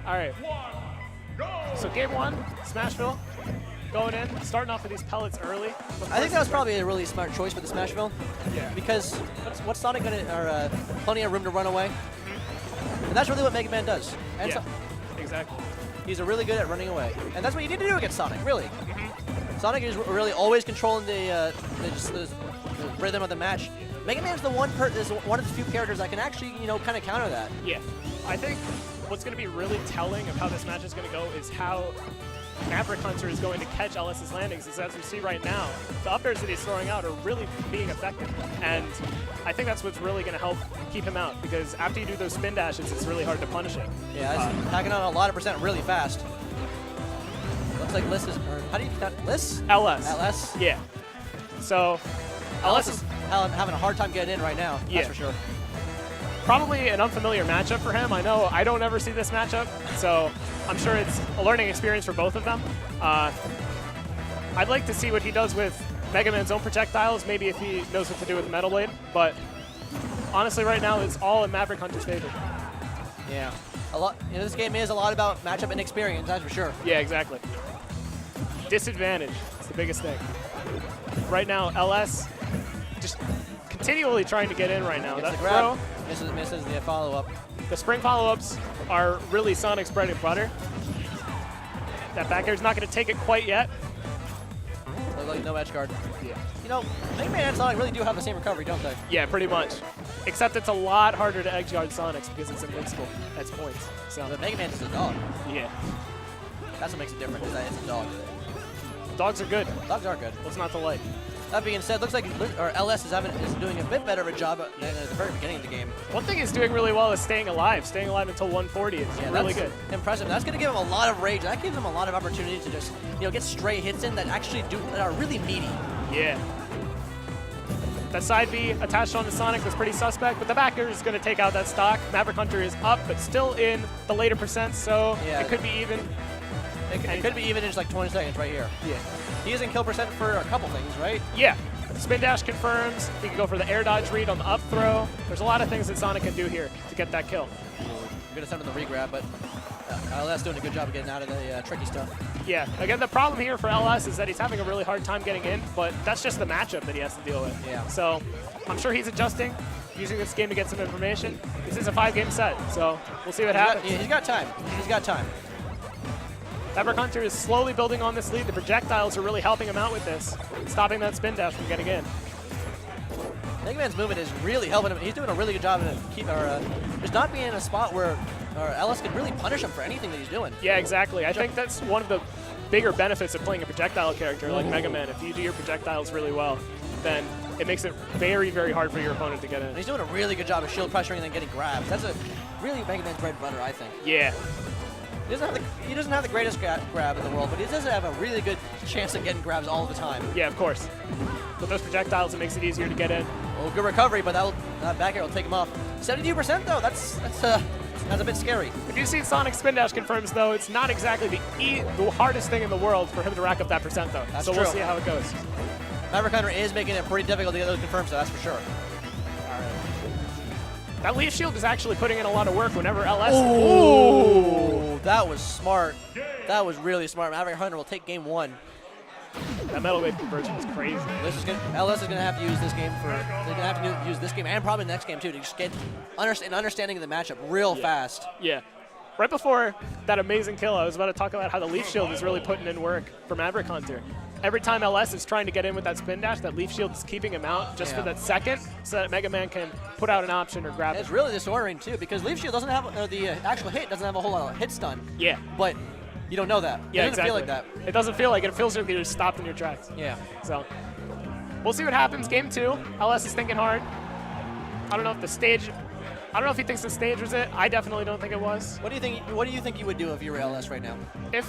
All right. So game 1, Smashville, going in, starting off with these pellets early. I think that was probably a really smart choice for the Smashville. Yeah. Because what's Sonic going to, plenty of room to run away. And that's really what Mega Man does. And yeah, exactly. He's really good at running away. And that's what you need to do against Sonic, really. Sonic is really always controlling the rhythm of the match. Mega Man's one of the few characters that can actually, kind of counter that. Yeah. I think what's going to be really telling of how this match is going to go is how Maverick Hunter is going to catch LS's landings. As we see right now, the up airs that he's throwing out are really being effective. And I think that's what's really going to help keep him out, because after you do those spin dashes, it's really hard to punish it. Yeah, it's packing on a lot of percent really fast. Looks like Liss is, or how do you pronounce Liss? LS. LS? Yeah. So LS is having a hard time getting in right now, that's for sure. Probably an unfamiliar matchup for him. I know I don't ever see this matchup, so I'm sure it's a learning experience for both of them. I'd like to see what he does with Mega Man's own projectiles, maybe if he knows what to do with Metal Blade, but honestly right now it's all in Maverick Hunter's favor. Yeah. This game is a lot about matchup inexperience, that's for sure. Yeah, exactly. Disadvantage is the biggest thing. Right now, LS just continually trying to get in right now. That throw misses the follow-up. The spring follow-ups are really Sonic's bread and butter. That back air's not going to take it quite yet. Looks like no edge guard. Yeah. Mega Man and Sonic really do have the same recovery, don't they? Yeah, pretty much. Except it's a lot harder to edge guard Sonic's because it's invincible at points. So the Mega Man is a dog. Yeah. That's what makes it different, is that it's a dog. Dogs are good. Dogs are good. What's not to like? That being said, looks like LS is doing a bit better of a job at the very beginning of the game. One thing he's doing really well is staying alive until 140 is really good. Impressive. That's going to give him a lot of rage. That gives him a lot of opportunity to just get stray hits in that that are really meaty. Yeah. That side B attached onto Sonic was pretty suspect, but the backer is going to take out that stock. Maverick Hunter is up, but still in the later percent, so it could be even. It could be even in just like 20 seconds right here. Yeah. He is in kill percent for a couple things, right? Yeah. Spin dash confirms. He can go for the air dodge read on the up throw. There's a lot of things that Sonic can do here to get that kill. I'm going to send him the regrab, but LS doing a good job of getting out of the tricky stuff. Yeah. Again, the problem here for LS is that he's having a really hard time getting in, but that's just the matchup that he has to deal with. Yeah. So I'm sure he's adjusting, using this game to get some information. This is a 5-game set, so we'll see what happens. He's got time. He's got time. Maverick Hunter is slowly building on this lead. The projectiles are really helping him out with this, stopping that spin dash from getting in. Mega Man's movement is really helping him. He's doing a really good job of just not being in a spot where LS could really punish him for anything that he's doing. Yeah, exactly. I think that's one of the bigger benefits of playing a projectile character like Mega Man. If you do your projectiles really well, then it makes it very, very hard for your opponent to get in. And he's doing a really good job of shield pressuring and then getting grabs. That's really Mega Man's bread and butter, I think. Yeah. He doesn't have the greatest grab in the world, but he does have a really good chance of getting grabs all the time. Yeah, of course. With those projectiles, it makes it easier to get in. Oh, good recovery, but that back air will take him off. 72% though, that's a bit scary. If you see Sonic spin dash confirms though, it's not exactly the hardest thing in the world for him to rack up that percent though. That's so true. We'll see how it goes. Maverick Hunter is making it pretty difficult to get those confirms though, that's for sure. That leaf shield is actually putting in a lot of work whenever LS. Ooh, that was smart. That was really smart. Maverick Hunter will take game 1. That metal wave conversion is crazy. LS is going to have to use this game they're going to have to use this game and probably the next game too to just get an understanding of the matchup real fast. Yeah. Right before that amazing kill, I was about to talk about how the leaf shield is really putting in work for Maverick Hunter. Every time LS is trying to get in with that spin dash, that leaf shield is keeping him out just for that second so that Mega Man can put out an option or grab it. It's really disordering too because leaf shield doesn't have, the actual hit doesn't have a whole lot of hit stun. Yeah. But you don't know that. Yeah, it doesn't feel like that. It doesn't feel like it. It feels like you're just stopped in your tracks. Yeah. So we'll see what happens. Game 2, LS is thinking hard. I don't know if he thinks the stage was it. I definitely don't think it was. What do you think you would do if you were LS right now? If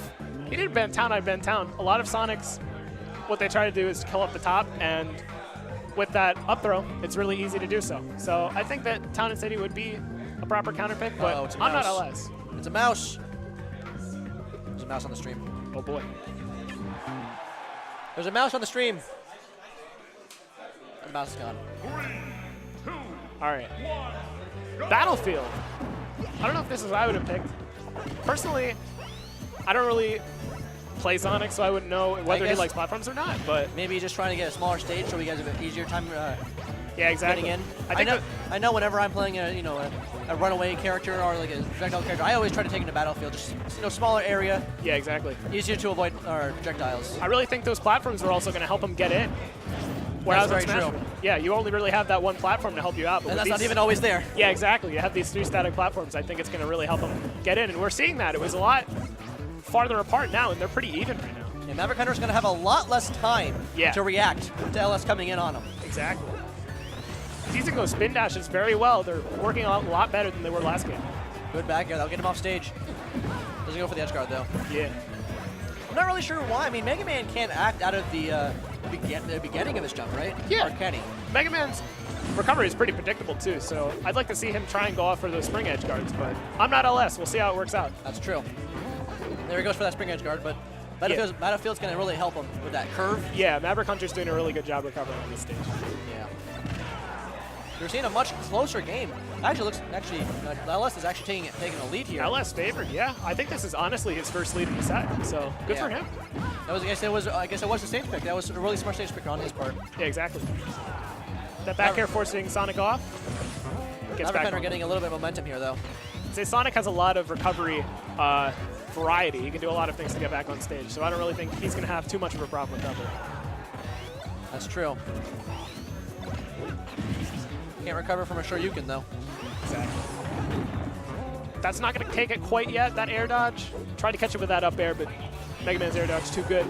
he didn't bend town, I'd bend town. A lot of Sonics, what they try to do is kill up the top, and with that up throw, it's really easy to do so. So I think that Town and City would be a proper counter pick, but I'm not LS. It's a mouse. There's a mouse on the stream. Oh boy. There's a mouse on the stream. And the mouse is gone. 3, 2, all right. Battlefield. I don't know if this is what I would have picked. Personally, I don't really play Sonic, so I wouldn't know whether he likes platforms or not. But maybe he's just trying to get a smaller stage so we guys have an easier time yeah, exactly. getting in. I know whenever I'm playing a runaway character or like a projectile character, I always try to take in the battlefield, just smaller area. Yeah, exactly. Easier to avoid projectiles. I really think those platforms are also going to help him get in. Whereas that's very true. Yeah, you only really have that one platform to help you out. But and that's not even always there. Yeah, exactly. You have these 3 static platforms. I think it's going to really help him get in, and we're seeing that. It was a lot farther apart now, and they're pretty even right now. And Maverick Hunter's going to have a lot less time to react to LS coming in on him. Exactly. He's using those spin dashes very well. They're working a lot better than they were last game. Good back air. That'll get him off stage. Doesn't go for the edge guard, though. Yeah. I'm not really sure why. I mean, Mega Man can't act out of the beginning of his jump, right? Yeah. Or can he? Mega Man's recovery is pretty predictable, too, so I'd like to see him try and go off for those spring edge guards, but I'm not LS. We'll see how it works out. That's true. There he goes for that spring edge guard, but Battlefield's going to really help him with that curve. Yeah, Maverick Hunter's doing a really good job recovering on this stage. Yeah. We're seeing a much closer game. LS is actually taking a lead here. LS favored, yeah. I think this is honestly his first lead in the set, so good for him. I guess it was the stage pick. That was a really smart stage pick on his part. Yeah, exactly. That back air forcing Sonic off. Gets back on. Getting a little bit of momentum here, though. Say Sonic has a lot of recovery variety. He can do a lot of things to get back on stage, so I don't really think he's going to have too much of a problem with that. That's true. Can't recover from a Shoryuken, though. Exactly. That's not going to take it quite yet, that air dodge. Tried to catch it with that up air, but Mega Man's air dodge too good.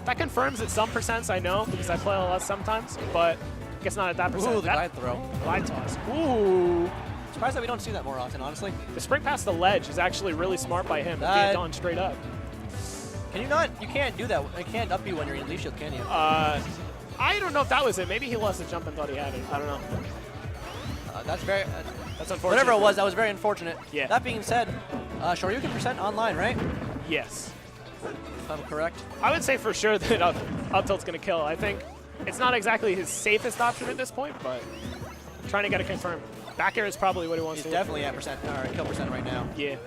That confirms at some percents, I know, because I play LS sometimes, but I guess not at that percent. Ooh, the glide throw. Glide toss. Ooh. Surprised that we don't see that more often, honestly. The spring past the ledge is actually really smart by him. Being done straight up. Can you not? You can't do that. You can't up B when you're in leaf shield, can you? I don't know if that was it. Maybe he lost the jump and thought he had it. I don't know. That's unfortunate. Whatever it was, that was very unfortunate. Yeah. That being said, Shoryuken percent online, right? Yes. If I'm correct. I would say for sure that up tilt's going to kill. I think it's not exactly his safest option at this point, but I'm trying to get it confirmed. Back air is probably what he wants to do. He's definitely at kill percent right now. Yeah.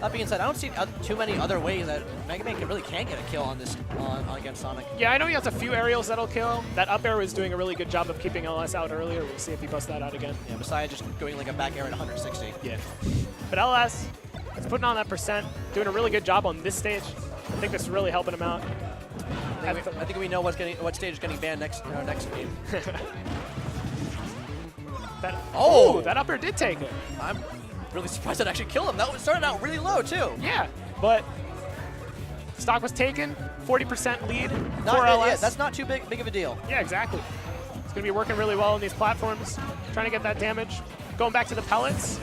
That being said, I don't see too many other ways that Mega Man really can get a kill on this against Sonic. Yeah, I know he has a few aerials that'll kill. That up air was doing a really good job of keeping LS out earlier. We'll see if he busts that out again. Yeah, besides just doing like a back air at 160. Yeah. But LS is putting on that percent, doing a really good job on this stage. I think this is really helping him out. I think we know what stage is getting banned next game. That up air did take it. I'm really surprised that actually killed him. That started out really low, too. Yeah, but stock was taken, 40% lead for LS. Yeah, that's not too big of a deal. Yeah, exactly. It's going to be working really well on these platforms, trying to get that damage. Going back to the pellets.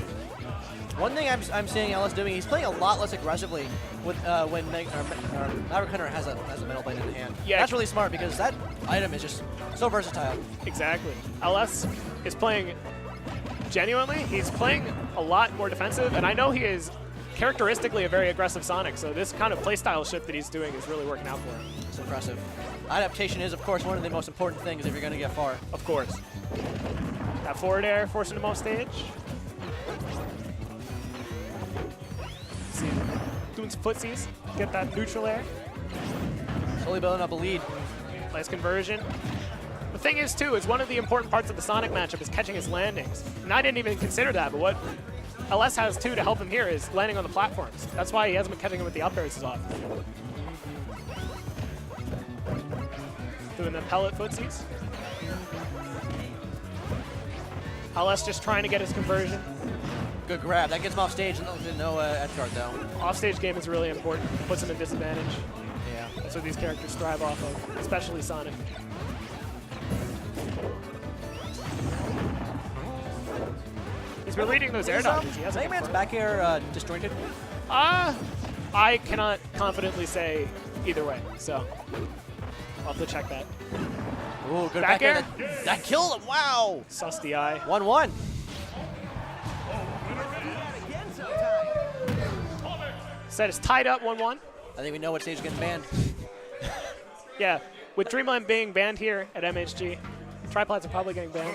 One thing I'm seeing LS doing, he's playing a lot less aggressively with when Maverick Hunter has a metal blade in the hand. Yeah, that's really smart because that item is just so versatile. Exactly. LS is playing genuinely. He's playing a lot more defensive, and I know he is characteristically a very aggressive Sonic, so this kind of playstyle shift that he's doing is really working out for him. It's impressive. Adaptation is, of course, one of the most important things if you're going to get far. Of course. That forward air forcing him off stage. See, doing some footsies, get that neutral air. Slowly building up a lead. Nice conversion. The thing is, too, is one of the important parts of the Sonic matchup is catching his landings. And I didn't even consider that, but what LS has, too, to help him here is landing on the platforms. That's why he hasn't been catching him with the up airs as often. Doing the pellet footsies. LS just trying to get his conversion. Good grab. That gets him off stage. No edge guard, though. Off-stage game is really important. Puts him in disadvantage. Yeah. That's what these characters thrive off of, especially Sonic. He's been reading those air dodges. Mega Man's back air disjointed? I cannot confidently say either way, so I'll have to check that. Ooh, good back air. That killed him. Wow. Sus the eye. 1-1. Set is tied up 1-1. I think we know what stage is getting banned. Yeah, with Dreamland being banned here at MHG, tripods are probably getting banned.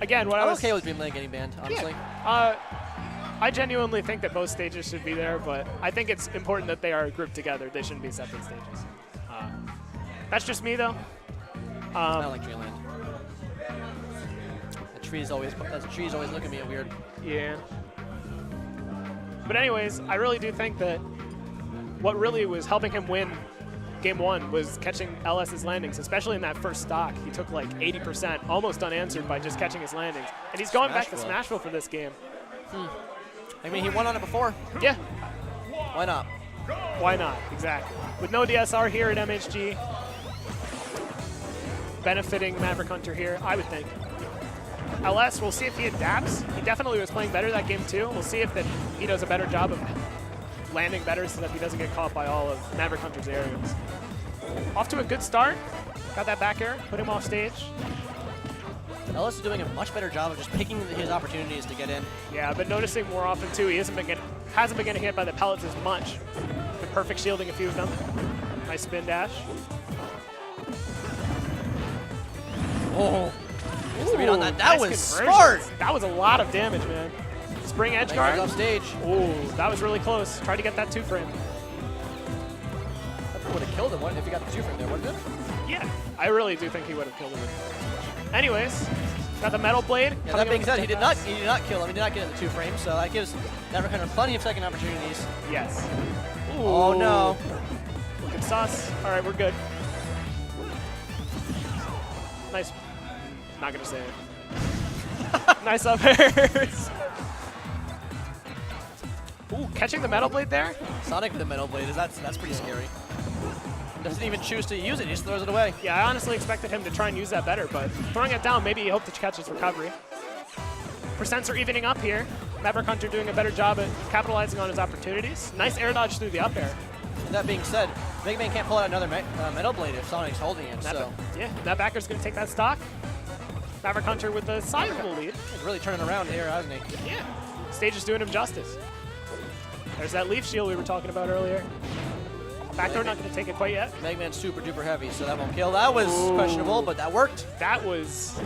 again, what I I'm was okay with Dream Lane getting banned, honestly. I genuinely think that both stages should be there, but I think it's important that they are grouped together. They shouldn't be separate stages. That's just me, though. I don't like Dreamland. The tree's always looking at me weird. Yeah. But anyways, I really do think that what really was helping him win Game 1 was catching LS's landings, especially in that first stock. He took like 80%, almost unanswered by just catching his landings. And he's going back to Smashville for this game. I mean, he won on it before. Yeah. Why not? Why not? Exactly. With no DSR here at MHG, benefiting Maverick Hunter here, I would think. LS, we'll see if he adapts. He definitely was playing better that game too. We'll see if he does a better job of landing better so that he doesn't get caught by all of Maverick Hunter's aerials. Off to a good start. Got that back air, put him off stage. LS is doing a much better job of just picking his opportunities to get in. Yeah, I've been noticing more often too, he hasn't been getting hit by the pellets as much. Been perfect shielding a few of them. Nice spin dash. Oh. Ooh, read on that. That nice was smart. That was a lot of damage, man. Spring edge guard. Off stage. Ooh, that was really close. Tried to get that 2-frame. That would have killed him if he got the 2-frame there, wouldn't it? Yeah, I really do think he would have killed him. Anyways, got the metal blade. Yeah, that being said, he did not kill him. He did not get in the 2-frame, so that gives Maverick Hunter plenty of second opportunities. Yes. Ooh. Oh no. Good sauce. All right, we're good. Nice. Not gonna say it. Nice up airs. Ooh, catching the metal blade there. Sonic with the metal blade, that's pretty scary. Doesn't even choose to use it, he just throws it away. Yeah, I honestly expected him to try and use that better, but throwing it down, maybe he hoped to catch his recovery. Percents are evening up here. Maverick Hunter doing a better job at capitalizing on his opportunities. Nice air dodge through the up air. That being said, Mega Man can't pull out another metal blade if Sonic's holding it, so. Yeah, that backer's gonna take that stock. Maverick Hunter with a sizable lead. He's really turning around here, hasn't he? Yeah, stage is doing him justice. There's that leaf shield we were talking about earlier. Backdoor not going to take it quite yet. Mega Man's super duper heavy, so that won't kill. That was questionable, but that worked. That was,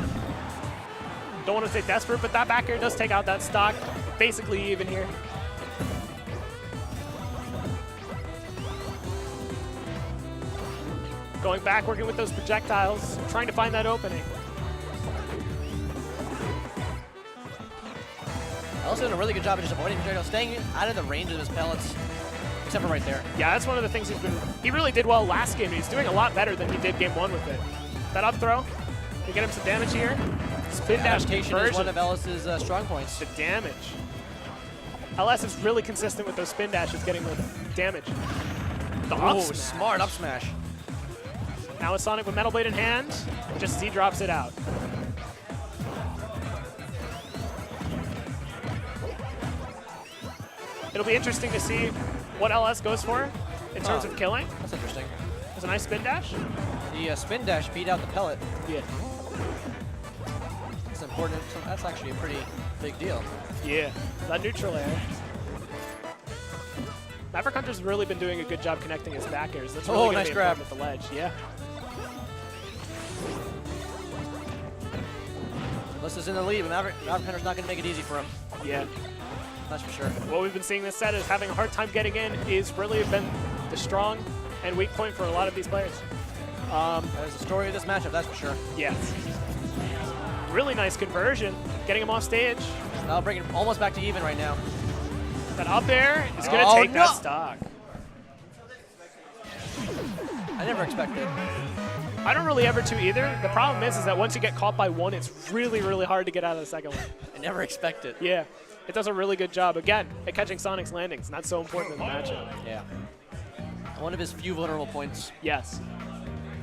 don't want to say desperate, but that back air does take out that stock. Basically even here. Going back, working with those projectiles, trying to find that opening. Also doing a really good job of just avoiding projectiles, staying out of the range of his pellets. Except for right there. Yeah, that's one of the things he really did well last game. He's doing a lot better than he did game 1 with it. That up throw, to get him some damage here. Spin dash conversion is one of LS's strong points. The damage. LS is really consistent with those spin dashes, getting the damage. The up smash. Smart up smash. Now with Sonic with Metal Blade in hand, just Z drops it out. It'll be interesting to see what LS goes for in terms of killing. That's interesting. There's a nice spin dash. The spin dash beat out the pellet. Yeah. That's important. So that's actually a pretty big deal. Yeah. That neutral air. Maverick Hunter's really been doing a good job connecting his back airs. That's really nice grab with the ledge. Yeah. Unless it's in the lead, but Maverick Hunter's not going to make it easy for him. Yeah. That's for sure. What we've been seeing this set is having a hard time getting in is really been the strong and weak point for a lot of these players. That is the story of this matchup, that's for sure. Yes. Really nice conversion, getting him off stage. Now bringing him almost back to even right now. That up air is going to take that stock. I never expected. I don't really ever too either. The problem is that once you get caught by one, it's really, really hard to get out of the second one. I never expected. Yeah. It does a really good job, again, at catching Sonic's landings, and that's so important in the matchup. Yeah. One of his few vulnerable points. Yes.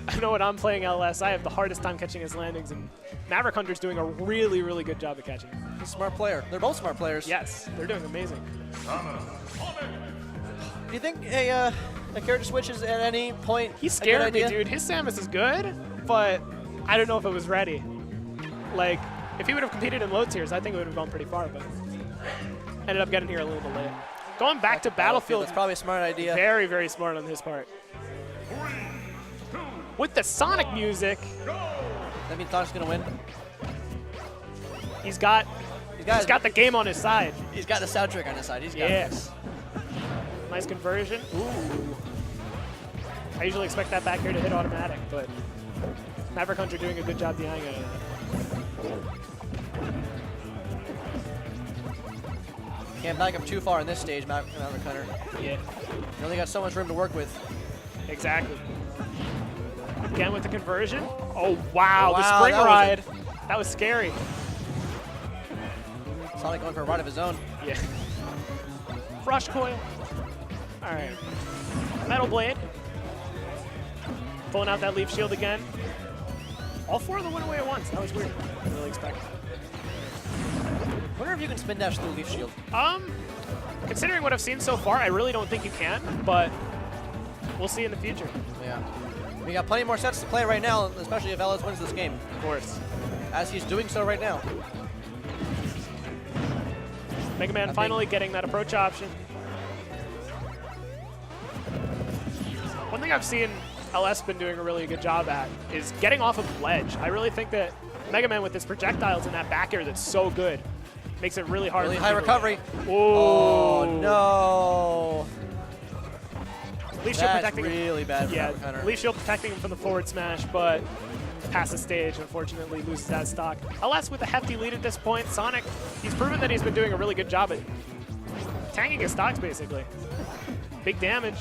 I know when I'm playing LS, I have the hardest time catching his landings, and Maverick Hunter's doing a really, really good job at catching. He's a smart player. They're both smart players. Yes, they're doing amazing. Do you think a character switch is at any point He scared me, dude. His Samus is good, but I don't know if it was ready. Like, if he would have competed in low tiers, I think it would have gone pretty far, but ended up getting here a little bit late. Going back to Battlefield. That's probably a smart idea. Very, very smart on his part. With the Sonic music. That means Sonic's going to win. he's got the game on his side. He's got the soundtrack on his side. He's got this. Nice conversion. Ooh. I usually expect that back here to hit automatic, but Maverick Hunter doing a good job denying it. Can't back up too far in this stage, Maverick Hunter. Yeah. You only got so much room to work with. Exactly. Again with the conversion. Oh, wow. Wow, The spring that was ride. That was scary. Sonic going for a ride of his own. Yeah. Rush coil. All right. Metal Blade. Pulling out that leaf shield again. All four of them went away at once. That was weird. I didn't really expect that. Wonder if you can spin dash through leaf shield. Considering what I've seen so far, I really don't think you can, but we'll see in the future. Yeah. We got plenty more sets to play right now, especially if LS wins this game. Of course. As he's doing so right now. Mega Man finally getting that approach option. One thing I've seen LS been doing a really good job at is getting off of ledge. I really think that Mega Man with his projectiles in that back air that's so good makes it really hard. Really high recovery. Oh no. Leaf shield protecting really bad for yeah, Hunter. Leaf shield protecting him from the forward smash, but past the stage, unfortunately, loses that stock. LS with a hefty lead at this point. Sonic, he's proven that he's been doing a really good job at tanking his stocks, basically. Big damage.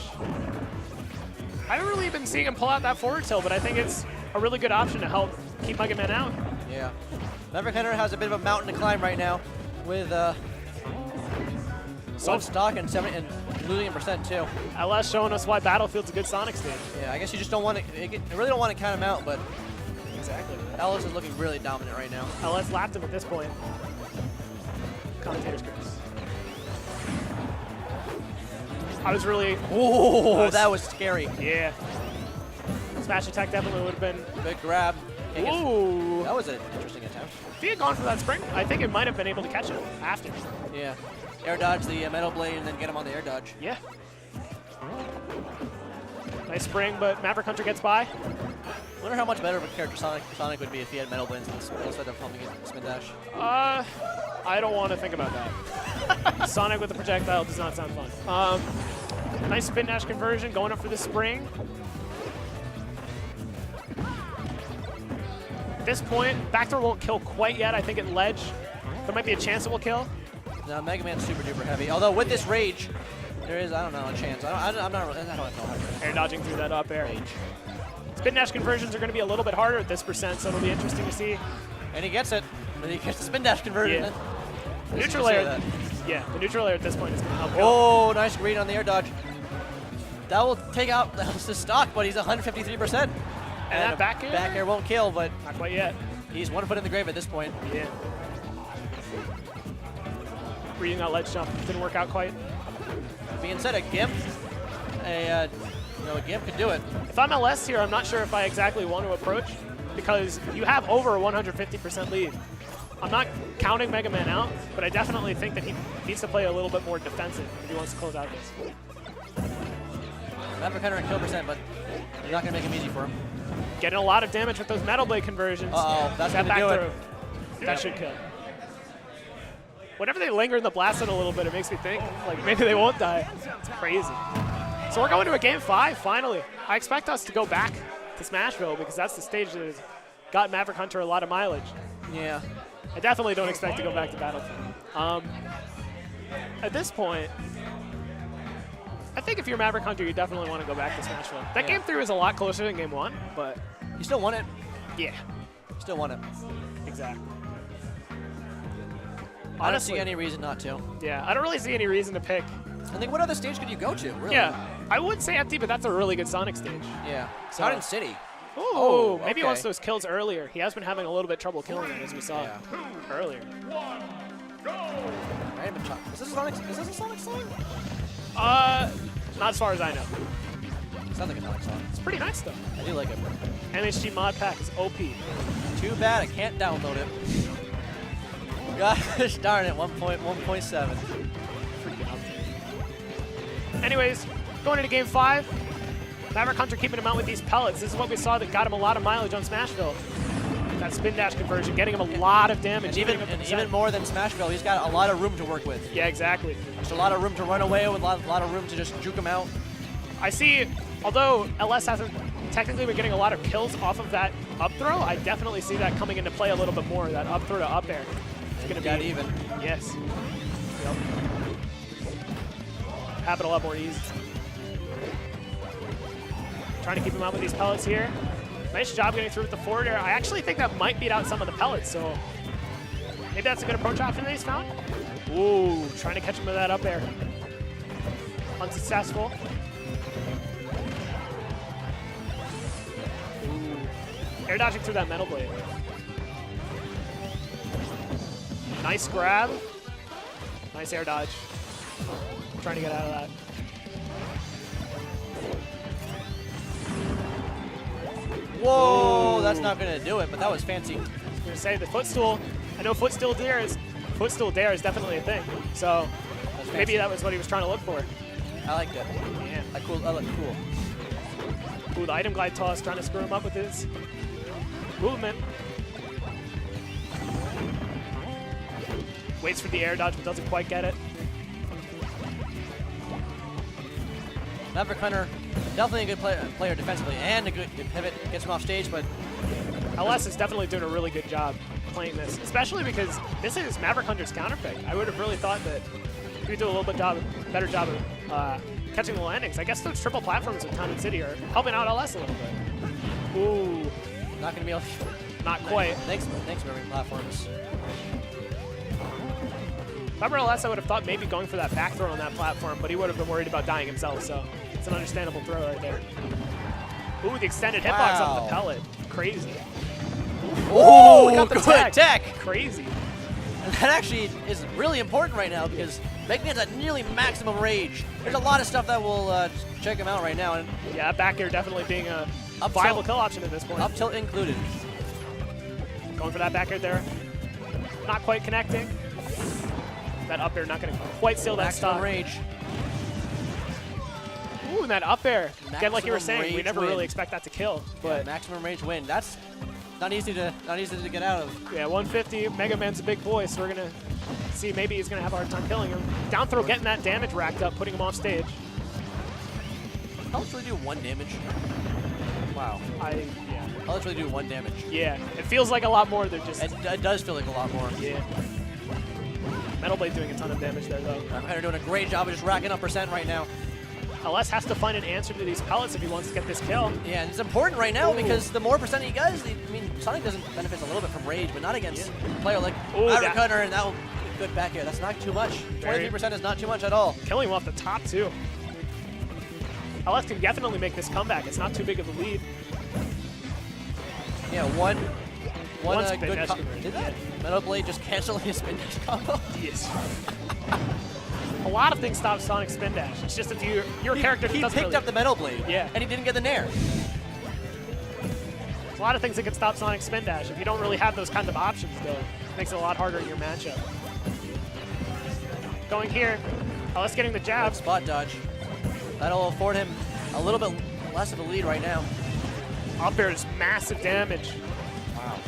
I haven't really been seeing him pull out that forward tilt, but I think it's a really good option to help keep Mega Man out. Yeah. Maverick Hunter has a bit of a mountain to climb right now with one stock and losing in percent too. LS showing us why Battlefield's a good Sonic stage. Yeah, I guess you just don't want to. I really don't want to count him out, but Exactly. LS is looking really dominant right now. LS lapped him at this point. Commentator's curse. I was really. Oh, that was scary. Yeah. Smash attack definitely would have been. Good grab. Ooh. That was an interesting attempt. If he had gone for that spring, I think it might have been able to catch him after. Yeah. Air dodge the metal blade and then get him on the air dodge. Yeah. Nice spring, but Maverick Hunter gets by. Wonder how much better of a character Sonic would be if he had metal blades instead of pumping it spin dash. I don't want to think about that. Sonic with the projectile does not sound fun. Nice spin dash conversion, going up for the spring. At this point, backdoor won't kill quite yet. I think at ledge, there might be a chance it will kill. No, Mega Man's super duper heavy. Although with this rage, there is, I don't know, a chance. I'm not really, I don't know how to Air dodging through that up air. Spin dash conversions are going to be a little bit harder at this percent, so it'll be interesting to see. And he gets it. And he gets the spin dash conversion. Yeah. Neutral air. Yeah, the neutral air at this point is going to help. Oh, nice read on the air dodge. That will take out the stock, but he's 153%. And that back air? Back air won't kill, but not quite yet. He's 1 foot in the grave at this point. Yeah. Reading that ledge jump didn't work out quite. Being said, a gimp could do it. If I'm LS here, I'm not sure if I exactly want to approach because you have over a 150% lead. I'm not counting Mega Man out, but I definitely think that he needs to play a little bit more defensive if he wants to close out this. Maverick Hunter at kill percent, but you're not going to make him easy for him. Getting a lot of damage with those Metal Blade conversions. Uh-oh, that's going to do it. That should kill. Whenever they linger in the blast zone a little bit, it makes me think, like, maybe they won't die. It's crazy. So we're going to a game 5, finally. I expect us to go back to Smashville because that's the stage that has got Maverick Hunter a lot of mileage. Yeah. I definitely don't expect to go back to Battlefield. At this point, I think if you're Maverick Hunter, you definitely want to go back to Smashville. That game 3 is a lot closer than game 1, but... You still won it. Yeah. Still won it. Exactly. I don't see any reason not to. Yeah, I don't really see any reason to pick. I think what other stage could you go to, really? Yeah, I would say empty, but that's a really good Sonic stage. Yeah. So, Garden City. Ooh, Oh, maybe he okay. wants those kills earlier. He has been having a little bit trouble killing them, as we saw earlier. Is this a Sonic song? Not as far as I know. Sounds like a Sonic song. It's pretty nice, though. I do like it. MHG mod pack is OP. Too bad I can't download it. Gosh darn it, 1.7. Anyways, going into game 5, Maverick Hunter keeping him out with these pellets. This is what we saw that got him a lot of mileage on Smashville. That spin dash conversion, getting him a lot of damage. And even more than Smashville, he's got a lot of room to work with. Yeah, exactly. There's a lot of room to run away with, a lot of room to just juke him out. I see, although LS hasn't technically been getting a lot of kills off of that up throw, I definitely see that coming into play a little bit more, that up throw to up air. It's going to be even. Yes. Yep. Have it a lot more ease. Trying to keep him out with these pellets here. Nice job getting through with the forward air. I actually think that might beat out some of the pellets, so maybe that's a good approach option that he's found. Ooh, trying to catch him with that up air. Unsuccessful. Ooh. Air dodging through that metal blade. Nice grab. Nice air dodge. Trying to get out of that. Whoa, that's not going to do it, but that was fancy. I was going to say the footstool. I know footstool dare is definitely a thing. So maybe that was what he was trying to look for. I liked it. Yeah. I look cool. Ooh, the item glide toss trying to screw him up with his movement. Waits for the air dodge, but doesn't quite get it. Maverick Hunter, definitely a good player defensively and a good pivot, gets him off stage, but LS is definitely doing a really good job playing this, especially because this is Maverick Hunter's counter pick. I would have really thought that he would do a little bit better job of catching the landings. I guess those triple platforms with Town and City are helping out LS a little bit. Ooh. Not going to be able to. Not quite. Thanks, Maverick platforms. If I were LS, I would have thought maybe going for that back throw on that platform, but he would have been worried about dying himself, so it's an understandable throw right there. Ooh, the extended hitbox off the pellet. Crazy. Oh, got the good tech. Crazy. And that actually is really important right now because Mega Man's at nearly maximum rage. There's a lot of stuff that will check him out right now. And yeah, back air definitely being a viable kill option at this point. Up tilt included. Going for that back air there. Not quite connecting. That up air not going to quite seal that Maximum stock. rage. Ooh, and that up air. Again, like you were Maximum saying, we never win. really expect that to kill. But Yeah, maximum rage win. That's not easy to get out of. yeah, 150. Mega Man's a big boy, so we're gonna see. Maybe he's gonna have a hard time killing him. Down throw, getting that damage racked up, putting him off stage. Pellets really do 1 damage. Wow. Yeah. Pellets really do 1 damage. Yeah, it feels like a lot more than just. It does feel like a lot more. Yeah. Metal Blade doing a ton of damage there, though. Hunter doing a great job of just racking up percent right now. LS has to find an answer to these pellets if he wants to get this kill. Yeah, and it's important right now Ooh. because the more percent he does, I mean, Sonic doesn't benefit a little bit from rage, but not against a player like Maverick Hunter, and that will good back here. That's not too much. 23% is not too much at all. Killing him off the top, too. LS can definitely make this comeback. It's not too big of a lead. Yeah, one spin good dash conversion. Did that? Metal Blade just canceling his spin dash combo? Yes. A lot of things stop Sonic's spin dash. It's just if you're a character that he doesn't picked really... up the Metal Blade, Yeah. and he didn't get the Nair. There's a lot of things that can stop Sonic's spin dash. If you don't really have those kinds of options, though, it makes it a lot harder in your matchup. Going here. LS getting the jab. Good spot dodge. That'll afford him a little bit less of a lead right now. Up air is massive damage. Wow.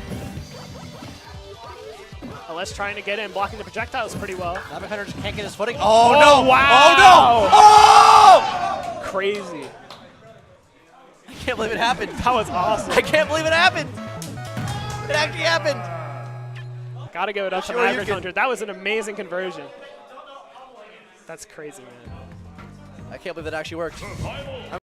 LS trying to get in, blocking the projectiles pretty well. Maverick Hunter just can't get his footing. Oh, no! wow! Oh no! Oh! Crazy. I can't believe it happened. That was awesome. I can't believe it happened. It actually happened. Gotta give it up to Sure you Maverick can. Hunter. That was an amazing conversion. That's crazy, man. I can't believe that actually worked.